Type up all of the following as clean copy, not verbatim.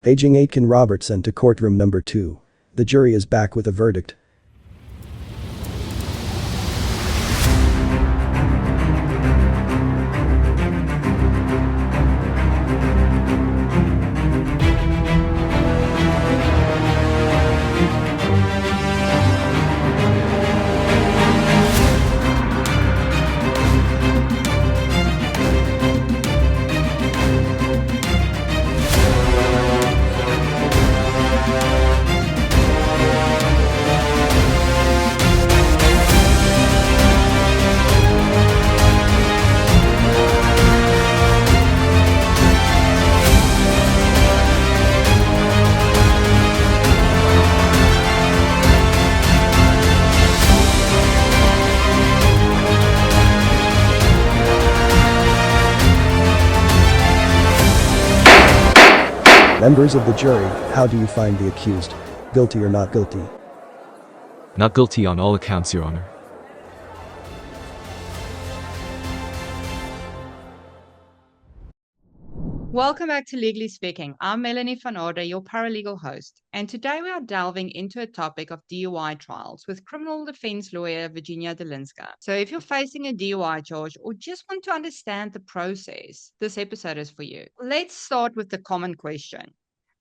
Paging Aitken Robertson to courtroom number 2. The jury is back with a verdict. Members of the jury, how do you find the accused? Guilty or not guilty? Not guilty on all accounts, Your Honor. Welcome back to Legally Speaking. I'm Melanie van Orde, your paralegal host, and today we are delving into a topic of DUI trials with criminal defense lawyer Virginia Dolinkska. So if you're facing a DUI charge or just want to understand the process, this episode is for you. Let's start with the common question.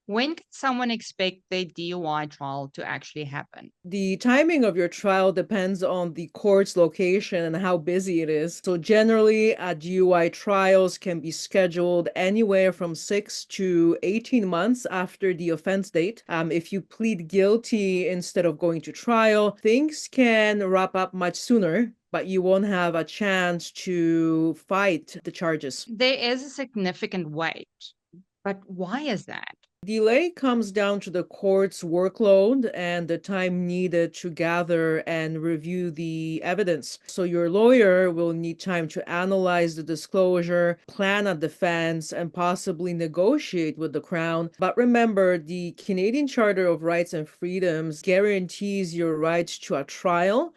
When can someone expect their DUI trial to actually happen? The timing of your trial depends on the court's location and how busy it is. So generally, DUI trials can be scheduled anywhere from 6 to 18 months after the offense date. If you plead guilty instead of going to trial, things can wrap up much sooner, but you won't have a chance to fight the charges. There is a significant wait, but why is that? Delay comes down to the court's workload and the time needed to gather and review the evidence. So your lawyer will need time to analyze the disclosure, plan a defense, and possibly negotiate with the Crown. But remember, the Canadian Charter of Rights and Freedoms guarantees your rights to a trial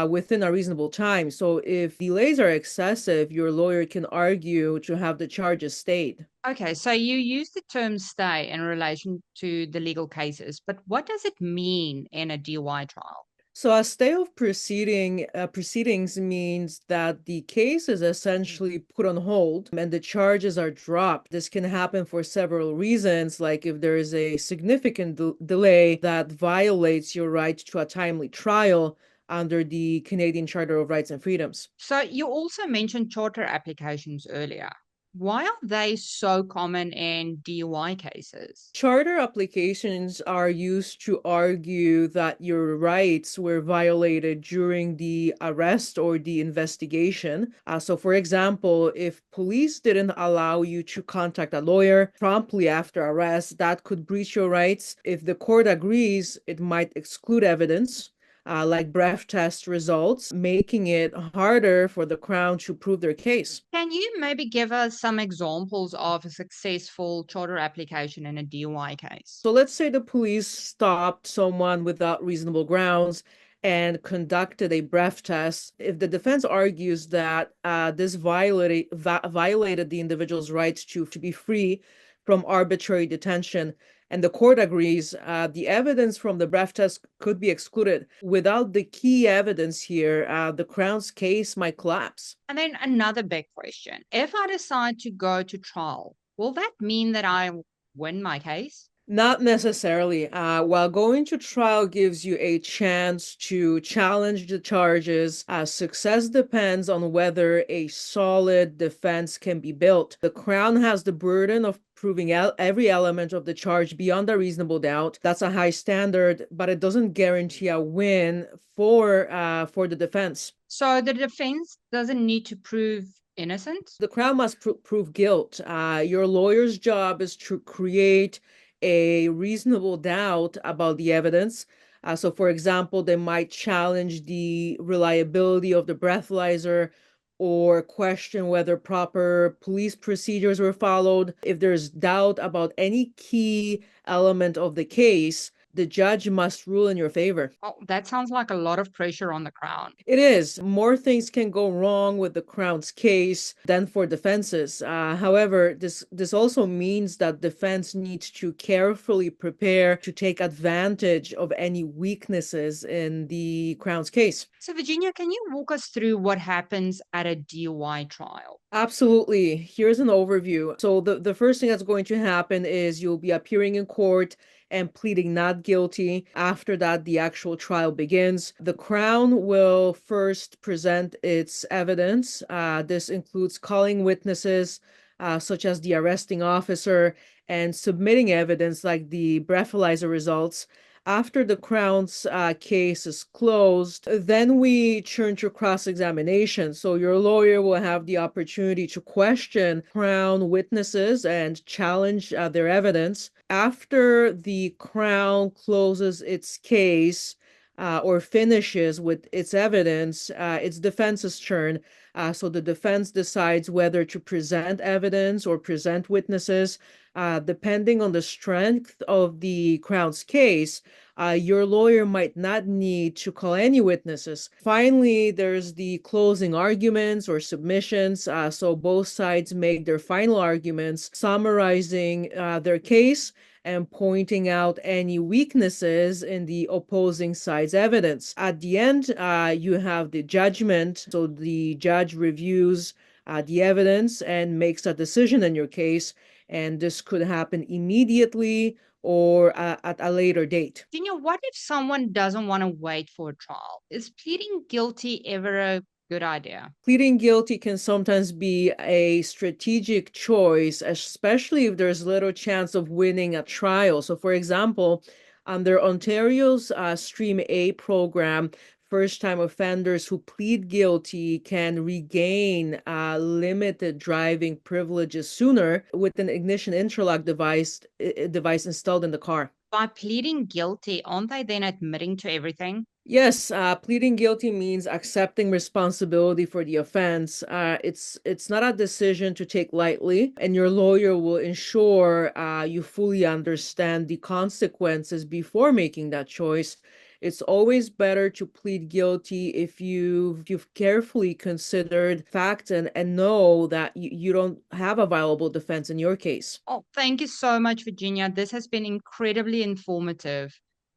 within a reasonable time. So if delays are excessive, your lawyer can argue to have the charges stayed. Okay, so you use the term stay in relation to the legal cases, but what does it mean in a DUI trial? So a stay of proceedings means that the case is essentially put on hold and the charges are dropped. This can happen for several reasons, like if there is a significant delay that violates your right to a timely trial under the Canadian Charter of Rights and Freedoms. So you also mentioned charter applications earlier. Why are they so common in DUI cases? Charter applications are used to argue that your rights were violated during the arrest or the investigation. So, for example, if police didn't allow you to contact a lawyer promptly after arrest, that could breach your rights. If the court agrees, it might exclude evidence. Like breath test results, making it harder for the Crown to prove their case. Can you maybe give us some examples of a successful charter application in a DUI case? So let's say the police stopped someone without reasonable grounds and conducted a breath test. If the defense argues that this violated the individual's rights to be free from arbitrary detention, and the court agrees, the evidence from the breath test could be excluded. Without the key evidence here, the Crown's case might collapse. And then another big question. If I decide to go to trial, will that mean that I win my case? Not necessarily. While going to trial gives you a chance to challenge the charges, success depends on whether a solid defense can be built. The Crown has the burden of proving every element of the charge beyond a reasonable doubt. That's a high standard, but it doesn't guarantee a win for the defense. So the defense doesn't need to prove innocent? The Crown must prove guilt. Your lawyer's job is to create a reasonable doubt about the evidence. So, for example, they might challenge the reliability of the breathalyzer or question whether proper police procedures were followed. If there's doubt about any key element of the case, the judge must rule in your favor. Oh, that sounds like a lot of pressure on the Crown. It is. More things can go wrong with the Crown's case than for defenses. However, this also means that defense needs to carefully prepare to take advantage of any weaknesses in the Crown's case. So, Virginia, can you walk us through what happens at a DUI trial? Absolutely. Here's an overview. So the first thing that's going to happen is you'll be appearing in court and pleading not guilty. After that, the actual trial begins. The Crown will first present its evidence. This includes calling witnesses, such as the arresting officer, and submitting evidence like the breathalyzer results. After the Crown's case is closed, then we turn to cross-examination. So your lawyer will have the opportunity to question Crown witnesses and challenge their evidence. After the Crown closes its case, or finishes with its evidence, it's defense's turn. So the defense decides whether to present evidence or present witnesses. Depending on the strength of the Crown's case, your lawyer might not need to call any witnesses. Finally, there's the closing arguments or submissions. So both sides make their final arguments, summarizing their case and pointing out any weaknesses in the opposing side's evidence. At the end, you have the judgment. So the judge reviews the evidence and makes a decision in your case. And this could happen immediately or at a later date. Virginia, what if someone doesn't want to wait for a trial? Is pleading guilty ever a good idea? Pleading guilty can sometimes be a strategic choice, especially if there's little chance of winning a trial. So, for example, under Ontario's Stream A program, first-time offenders who plead guilty can regain limited driving privileges sooner with an ignition interlock device installed in the car. By pleading guilty, aren't they then admitting to everything? Yes, pleading guilty means accepting responsibility for the offense. It's not a decision to take lightly, and your lawyer will ensure you fully understand the consequences before making that choice. It's always better to plead guilty if you've carefully considered facts and know that you don't have a viable defense in your case. Oh, thank you so much, Virginia. This has been incredibly informative.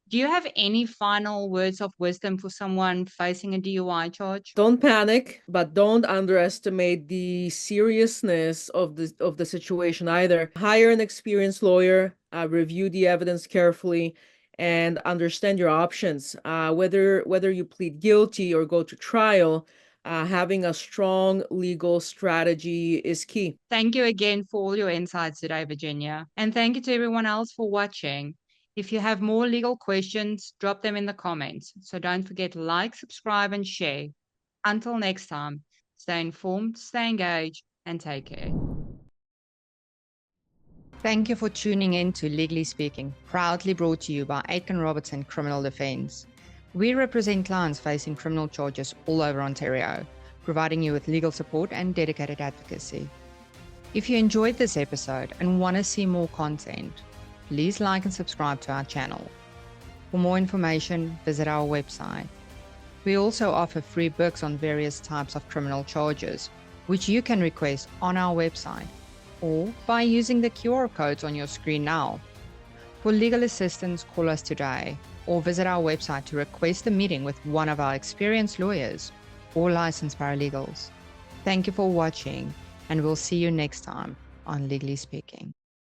Do you have any final words of wisdom for someone facing a DUI charge? Don't panic, but don't underestimate the seriousness of the situation either. Hire an experienced lawyer, review the evidence carefully, and understand your options. Whether you plead guilty or go to trial, having a strong legal strategy is key. Thank you again for all your insights today, Virginia. And thank you to everyone else for watching. If you have more legal questions, drop them in the comments. So don't forget to like, subscribe, and share. Until next time, stay informed, stay engaged, and take care. Thank you for tuning in to Legally Speaking, proudly brought to you by Aitken Robertson Criminal Defence. We represent clients facing criminal charges all over Ontario, providing you with legal support and dedicated advocacy. If you enjoyed this episode and want to see more content, please like and subscribe to our channel. For more information, visit our website. We also offer free books on various types of criminal charges, which you can request on our website or by using the QR codes on your screen now. For legal assistance, call us today or visit our website to request a meeting with one of our experienced lawyers or licensed paralegals. Thank you for watching, and we'll see you next time on Legally Speaking.